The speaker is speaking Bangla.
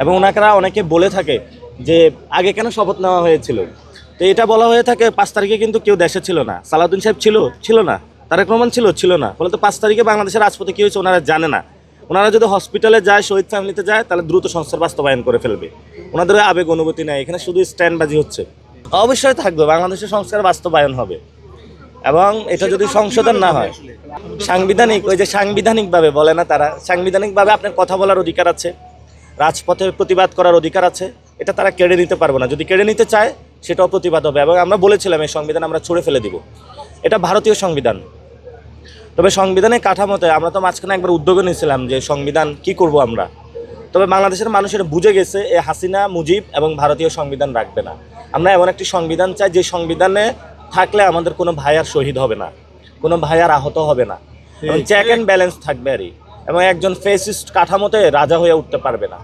এবং ওনারা অনেকে বলে থাকে যে আগে কেন শপথ নেওয়া হয়েছিল। তো এটা বলা হয়ে থাকে 5 তারিখে কিন্তু কেউ দেশে ছিল না। সালাউদ্দিন সাহেব ছিল না, তারেক রহমান ছিল না, ফলে তো 5 তারিখে বাংলাদেশের রাজপথে কী হয়েছে ওনারা জানে না। ওনারা যদি হসপিটালে যায়, শহীদ ফ্যামিলিতে যায়, তাহলে দ্রুত সংস্কার বাস্তবায়ন করে ফেলবে। ওনাদের আবেগ অনুভূতি নেই, এখানে শুধু স্ট্যান্ডবাজি হচ্ছে। অবশ্যই থাকবে, বাংলাদেশের সংস্কার বাস্তবায়ন হবে এবং এটা যদি সংশোধন না হয় সাংবিধানিক, ওই যে সাংবিধানিকভাবে বলে না তারা, সাংবিধানিকভাবে আপনার কথা বলার অধিকার আছে, রাজপথে প্রতিবাদ করার অধিকার আছে, এটা তারা কেড়ে নিতে পারবে না। যদি কেড়ে নিতে চায় সেটাও প্রতিবাদ হবে। এবং আমরা বলেছিলাম এই সংবিধান আমরা ছুঁড়ে ফেলে দিব। এটা ভারতীয় সংবিধান, তবে সংবিধানের কাঠামোতে আমরা তো মাঝখানে একবার উদ্যোগ নিয়েছিলাম যে সংবিধান কি করব আমরা। তবে বাংলাদেশের মানুষ এটা বুঝে গেছে, এ হাসিনা, মুজিব এবং ভারতীয় সংবিধান রাখবে না। আমরা এমন একটি সংবিধান চাই যে সংবিধানে থাকলে আমাদের কোনো ভাই আর শহীদ হবে না, কোনো ভাই আর আহত হবে না, এবং চেক অ্যান্ড ব্যালেন্স থাকবে আরই, এবং একজন ফেসিস্ট কাঠামোতে রাজা হয়ে উঠতে পারবে না।